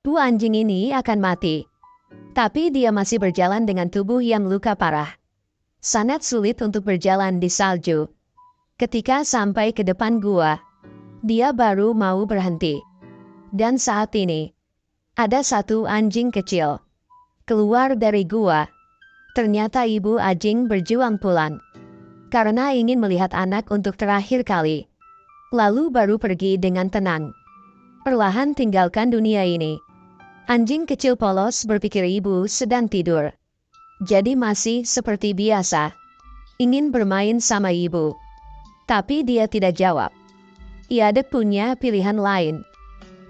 Bu anjing ini akan mati. Tapi dia masih berjalan dengan tubuh yang luka parah. Sangat sulit untuk berjalan di salju. Ketika sampai ke depan gua, dia baru mau berhenti. Dan saat ini, ada satu anjing kecil keluar dari gua. Ternyata ibu anjing berjuang pulang karena ingin melihat anak untuk terakhir kali. Lalu baru pergi dengan tenang. Perlahan tinggalkan dunia ini. Anjing kecil polos berpikir ibu sedang tidur. Jadi masih seperti biasa. Ingin bermain sama ibu. Tapi dia tidak jawab. Ia ada punya pilihan lain.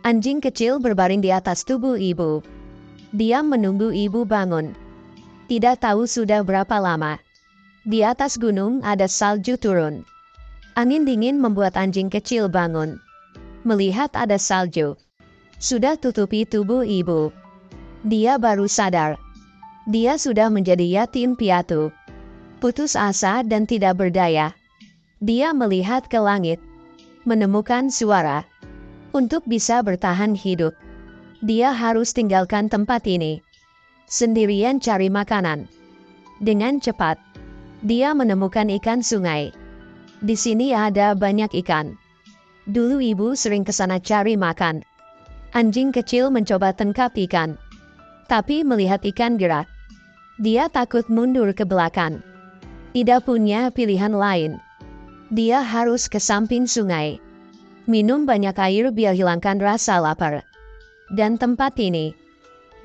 Anjing kecil berbaring di atas tubuh ibu. Dia menunggu ibu bangun. Tidak tahu sudah berapa lama. Di atas gunung ada salju turun. Angin dingin membuat anjing kecil bangun. Melihat ada salju sudah tutupi tubuh ibu. Dia baru sadar. Dia sudah menjadi yatim piatu. Putus asa dan tidak berdaya. Dia melihat ke langit. Menemukan suara. Untuk bisa bertahan hidup, dia harus tinggalkan tempat ini. Sendirian cari makanan. Dengan cepat, dia menemukan ikan sungai. Di sini ada banyak ikan. Dulu ibu sering ke sana cari makan. Anjing kecil mencoba tangkap ikan. Tapi melihat ikan gerak, dia takut mundur ke belakang. Tidak punya pilihan lain. Dia harus ke samping sungai. Minum banyak air biar hilangkan rasa lapar. Dan tempat ini,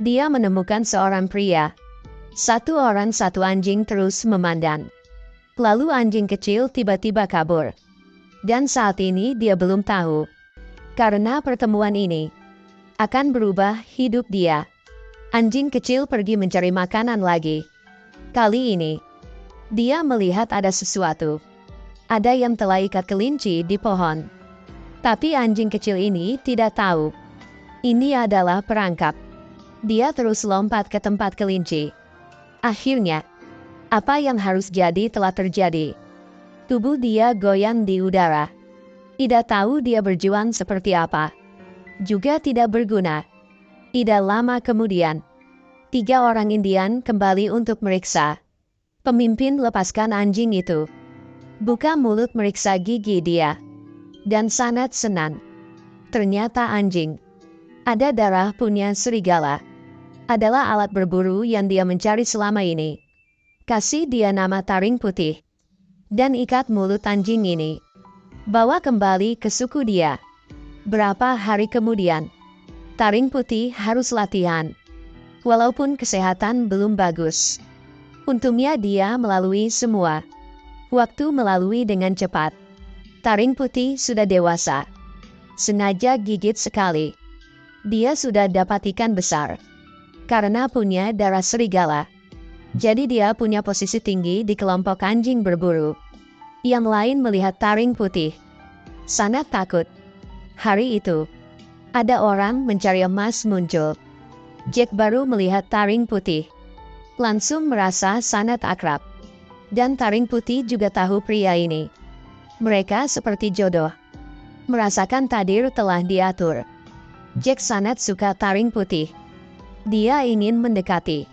dia menemukan seorang pria. Satu orang satu anjing terus memandang. Lalu anjing kecil tiba-tiba kabur. Dan saat ini dia belum tahu. Karena pertemuan ini akan berubah hidup dia. Anjing kecil pergi mencari makanan lagi. Kali ini, dia melihat ada sesuatu. Ada yang telah ikat kelinci di pohon. Tapi anjing kecil ini tidak tahu. Ini adalah perangkap. Dia terus lompat ke tempat kelinci. Akhirnya, apa yang harus jadi telah terjadi. Tubuh dia goyang di udara. Tidak tahu dia berjuang seperti apa. Juga tidak berguna. Tidak lama kemudian, 3 orang Indian kembali untuk meriksa. Pemimpin lepaskan anjing itu. Buka mulut meriksa gigi dia. Dan sangat senang. Ternyata anjing ada darah punya serigala. Adalah alat berburu yang dia mencari selama ini. Kasih dia nama taring putih. Dan ikat mulut anjing ini. Bawa kembali ke suku dia. Berapa hari kemudian, taring putih harus latihan. Walaupun kesehatan belum bagus. Untungnya dia melalui semua. Waktu melalui dengan cepat. Taring putih sudah dewasa. Sengaja gigit sekali. Dia sudah dapat ikan besar. Karena punya darah serigala. Jadi dia punya posisi tinggi di kelompok anjing berburu. Yang lain melihat taring putih. Sangat takut. Hari itu, ada orang mencari emas muncul. Jack baru melihat taring putih. Langsung merasa sangat akrab. Dan taring putih juga tahu pria ini. Mereka seperti jodoh. Merasakan takdir telah diatur. Jack sangat suka taring putih. Dia ingin mendekati.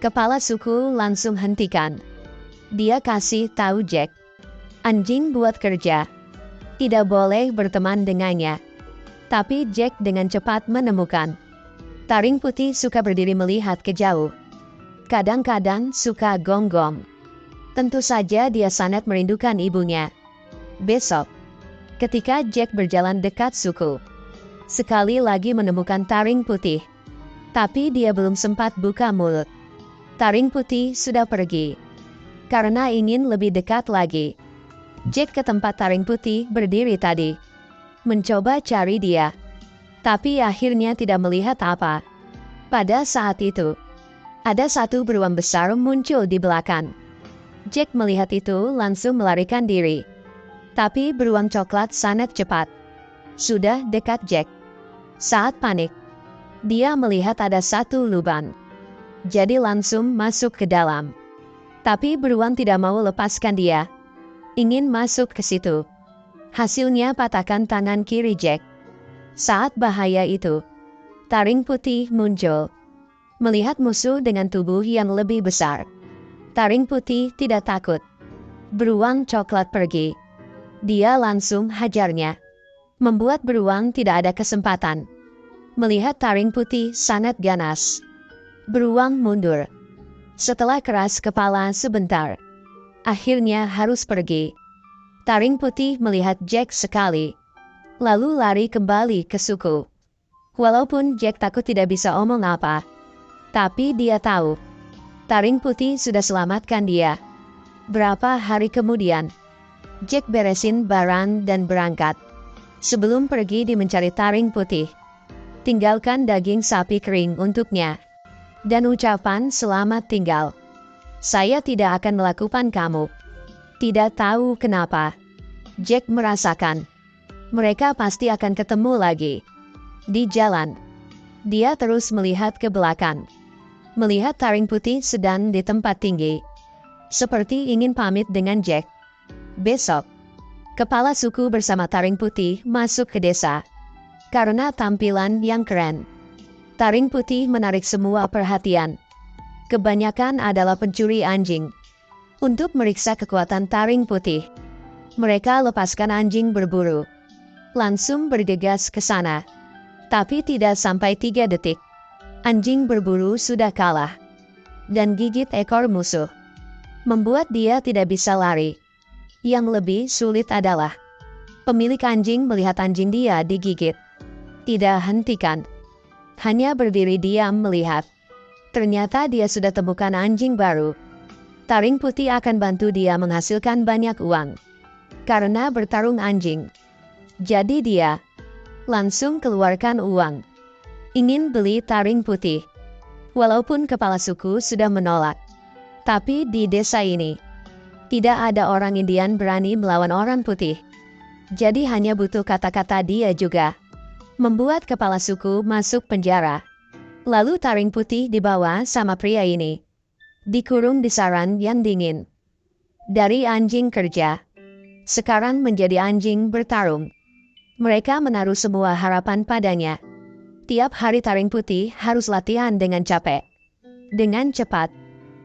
Kepala suku langsung hentikan. Dia kasih tahu Jack. Anjing buat kerja. Tidak boleh berteman dengannya. Tapi Jack dengan cepat menemukan. Taring putih suka berdiri melihat ke jauh. Kadang-kadang suka gonggong. Tentu saja dia sangat merindukan ibunya. Besok, ketika Jack berjalan dekat suku, sekali lagi menemukan taring putih. Tapi dia belum sempat buka mulut. Taring putih sudah pergi. Karena ingin lebih dekat lagi. Jack ke tempat taring putih berdiri tadi. Mencoba cari dia. Tapi akhirnya tidak melihat apa. Pada saat itu, ada satu beruang besar muncul di belakang. Jack melihat itu langsung melarikan diri. Tapi beruang coklat sangat cepat. Sudah dekat Jack. Saat panik, dia melihat ada satu lubang. Jadi langsung masuk ke dalam. Tapi beruang tidak mau lepaskan dia. Ingin masuk ke situ. Hasilnya patahkan tangan kiri Jack. Saat bahaya itu, Taring putih muncul. Melihat musuh dengan tubuh yang lebih besar, taring putih tidak takut. Beruang coklat pergi. Dia langsung hajarnya, membuat beruang tidak ada kesempatan. Melihat taring putih sangat ganas, beruang mundur. Setelah keras kepala sebentar, akhirnya harus pergi. Taring putih melihat Jack sekali, lalu lari kembali ke suku. Walaupun Jack takut tidak bisa omong apa, tapi dia tahu, taring putih sudah selamatkan dia. Berapa hari kemudian, Jack beresin barang dan berangkat. Sebelum pergi dia mencari taring putih. Tinggalkan daging sapi kering untuknya. Dan ucapan selamat tinggal. Saya tidak akan melakukan kamu. Tidak tahu kenapa, Jack merasakan mereka pasti akan ketemu lagi. Di jalan, dia terus melihat ke belakang. Melihat taring putih sedang di tempat tinggi, seperti ingin pamit dengan Jack. Besok, kepala suku bersama taring putih masuk ke desa. Karena tampilan yang keren, taring putih menarik semua perhatian. Kebanyakan adalah pencuri anjing. Untuk meriksa kekuatan taring putih, mereka lepaskan anjing berburu. Langsung bergegas ke sana. Tapi tidak sampai 3 detik, anjing berburu sudah kalah dan gigit ekor musuh, membuat dia tidak bisa lari. Yang lebih sulit adalah, pemilik anjing melihat anjing dia digigit. Tidak hentikan, hanya berdiri diam melihat. Ternyata dia sudah temukan anjing baru. Taring putih akan bantu dia menghasilkan banyak uang karena bertarung anjing. Jadi dia langsung keluarkan uang, ingin beli taring putih. Walaupun kepala suku sudah menolak, tapi di desa ini, tidak ada orang Indian berani melawan orang putih. Jadi hanya butuh kata-kata dia juga, membuat kepala suku masuk penjara. Lalu taring putih dibawa sama pria ini, dikurung di sarang yang dingin. Dari anjing kerja, sekarang menjadi anjing bertarung. Mereka menaruh semua harapan padanya. Tiap hari taring putih harus latihan dengan capek. Dengan cepat,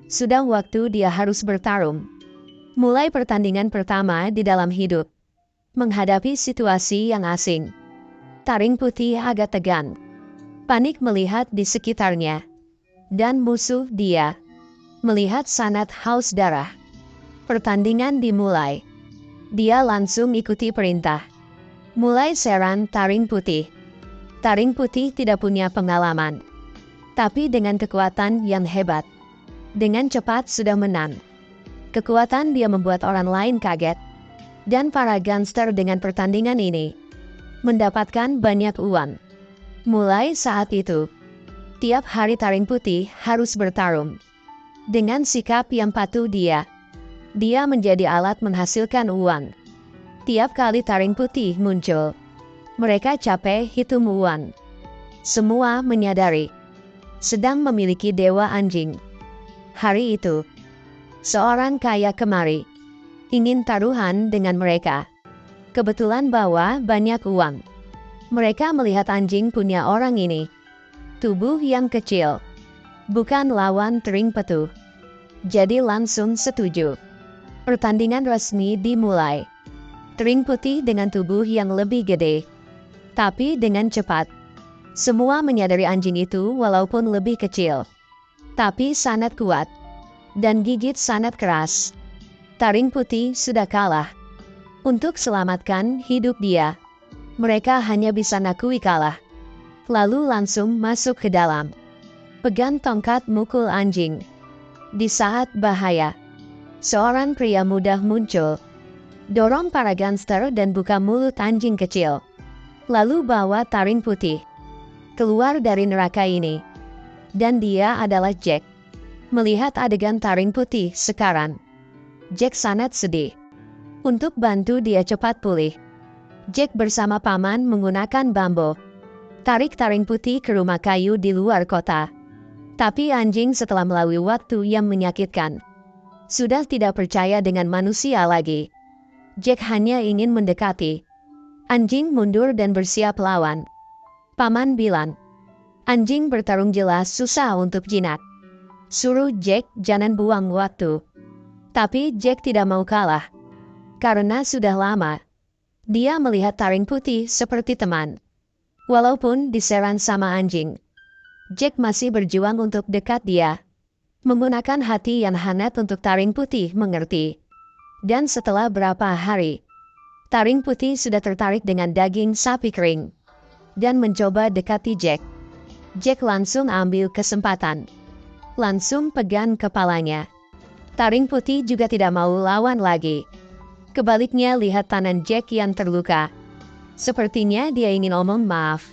sudah waktu dia harus bertarung. Mulai pertandingan pertama di dalam hidup, menghadapi situasi yang asing. Taring putih agak tegang, panik melihat di sekitarnya. Dan musuh dia, melihat sangat haus darah. Pertandingan dimulai. Dia langsung ikuti perintah. Mulai serang taring putih. Taring putih tidak punya pengalaman, tapi dengan kekuatan yang hebat, dengan cepat sudah menang. Kekuatan dia membuat orang lain kaget, dan para gangster dengan pertandingan ini mendapatkan banyak uang. Mulai saat itu, tiap hari taring putih harus bertarung. Dengan sikap yang patuh dia menjadi alat menghasilkan uang. Tiap kali taring putih muncul, mereka capek hitung uang. Semua menyadari, sedang memiliki dewa anjing. Hari itu, seorang kaya kemari, ingin taruhan dengan mereka. Kebetulan bawa banyak uang. Mereka melihat anjing punya orang ini, tubuh yang kecil, bukan lawan taring putih. Jadi langsung setuju. Pertandingan resmi dimulai. Taring putih dengan tubuh yang lebih gede, tapi dengan cepat. Semua menyadari anjing itu walaupun lebih kecil, tapi sangat kuat, dan gigit sangat keras. Taring putih sudah kalah. Untuk selamatkan hidup dia, mereka hanya bisa nakui kalah. Lalu langsung masuk ke dalam. Pegang tongkat mukul anjing. Di saat bahaya, seorang pria muda muncul. Dorong para gangster dan buka mulut anjing kecil. Lalu bawa taring putih keluar dari neraka ini. Dan dia adalah Jack. Melihat adegan taring putih sekarang, Jack sangat sedih. Untuk bantu dia cepat pulih, Jack bersama paman menggunakan bambu tarik taring putih ke rumah kayu di luar kota. Tapi anjing setelah melalui waktu yang menyakitkan, sudah tidak percaya dengan manusia lagi. Jack hanya ingin mendekati. Anjing mundur dan bersiap lawan. Paman bilang, Anjing bertarung jelas susah untuk jinak. Suruh Jack jangan buang waktu. Tapi Jack tidak mau kalah. Karena sudah lama, dia melihat taring putih seperti teman. Walaupun diserang sama anjing, Jack masih berjuang untuk dekat dia. Menggunakan hati yang hangat untuk taring putih mengerti. Dan setelah berapa hari, taring putih sudah tertarik dengan daging sapi kering. Dan mencoba dekati Jack. Jack langsung ambil kesempatan. Langsung pegang kepalanya. Taring putih juga tidak mau lawan lagi. Kebaliknya lihat tangan Jack yang terluka. Sepertinya dia ingin ngomong maaf.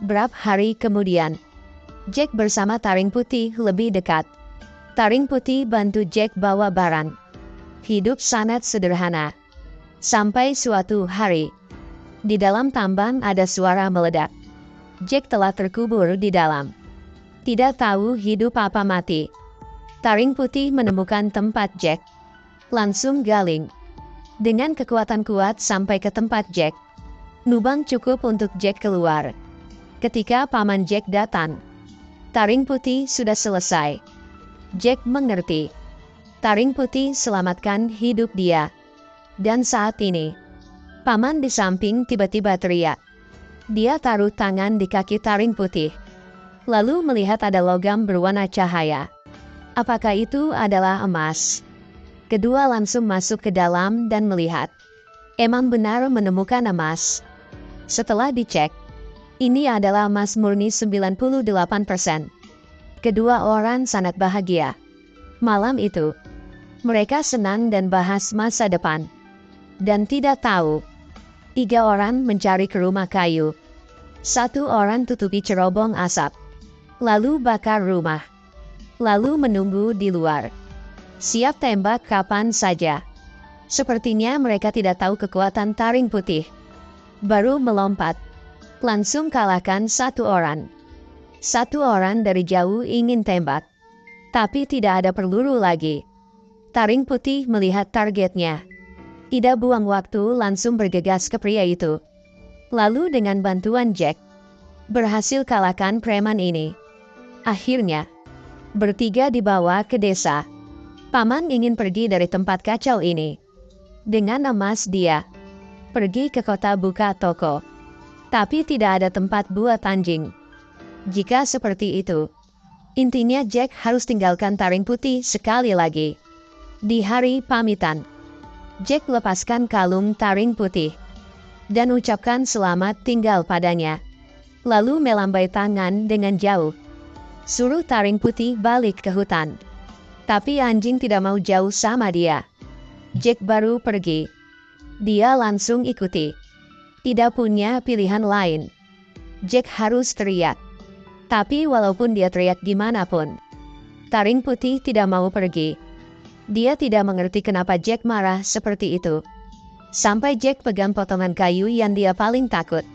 Berapa hari kemudian, Jack bersama taring putih lebih dekat. Taring putih bantu Jack bawa barang. Hidup sangat sederhana. Sampai suatu hari, di dalam tambang ada suara meledak. Jack telah terkubur di dalam. Tidak tahu hidup apa mati. Taring putih menemukan tempat Jack. Langsung galing. Dengan kekuatan kuat sampai ke tempat Jack. Lubang cukup untuk Jack keluar. Ketika paman Jack datang, taring putih sudah selesai. Jack mengerti. Taring putih selamatkan hidup dia. Dan saat ini, paman di samping tiba-tiba teriak. Dia taruh tangan di kaki taring putih. Lalu melihat ada logam berwarna cahaya. Apakah itu adalah emas? Kedua langsung masuk ke dalam dan melihat. Emang benar menemukan emas. Setelah dicek, ini adalah emas murni 98%. Kedua orang sangat bahagia. Malam itu, mereka senang dan bahas masa depan. Dan tidak tahu, 3 orang mencari ke rumah kayu. 1 orang tutupi cerobong asap. Lalu bakar rumah. Lalu menunggu di luar. Siap tembak kapan saja. Sepertinya mereka tidak tahu kekuatan taring putih. Baru melompat. Langsung kalahkan 1 orang. 1 orang dari jauh ingin tembak. Tapi tidak ada peluru lagi. Taring putih melihat targetnya. Tidak buang waktu langsung bergegas ke pria itu. Lalu dengan bantuan Jack, berhasil kalahkan preman ini. Akhirnya, bertiga dibawa ke desa. Paman ingin pergi dari tempat kacau ini. Dengan emas dia, pergi ke kota buka toko. Tapi tidak ada tempat buat anjing. Jika seperti itu, intinya Jack harus tinggalkan taring putih sekali lagi. Di hari pamitan, Jack lepaskan kalung taring putih dan ucapkan selamat tinggal padanya. Lalu melambai tangan dengan jauh. Suruh taring putih balik ke hutan. Tapi anjing tidak mau jauh sama dia. Jack baru pergi. Dia langsung ikuti. Tidak punya pilihan lain. Jack harus teriak. Tapi walaupun dia teriak gimana pun, taring putih tidak mau pergi. Dia tidak mengerti kenapa Jack marah seperti itu. Sampai Jack pegang potongan kayu yang dia paling takut.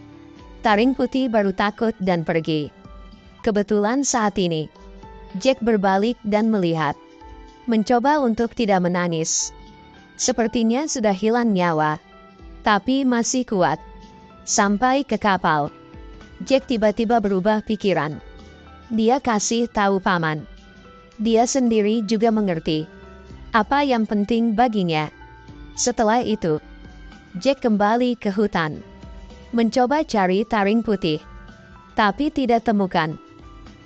Taring putih baru takut dan pergi. Kebetulan saat ini, Jack berbalik dan melihat. Mencoba untuk tidak menangis. Sepertinya sudah hilang nyawa. Tapi masih kuat. Sampai ke kapal, Jack tiba-tiba berubah pikiran. Dia kasih tahu paman. Dia sendiri juga mengerti apa yang penting baginya. Setelah itu, Jack kembali ke hutan. Mencoba cari taring putih. Tapi tidak temukan.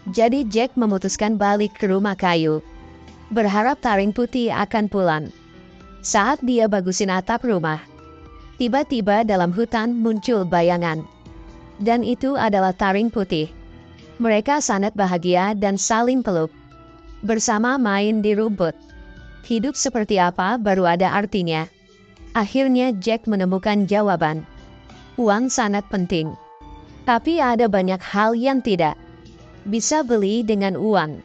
Jadi Jack memutuskan balik ke rumah kayu. Berharap taring putih akan pulang. Saat dia bagusin atap rumah, tiba-tiba dalam hutan muncul bayangan. Dan itu adalah taring putih. Mereka sangat bahagia dan saling peluk. Bersama main di rumput. Hidup seperti apa baru ada artinya. Akhirnya Jack menemukan jawaban. Uang sangat penting. Tapi ada banyak hal yang tidak bisa beli dengan uang.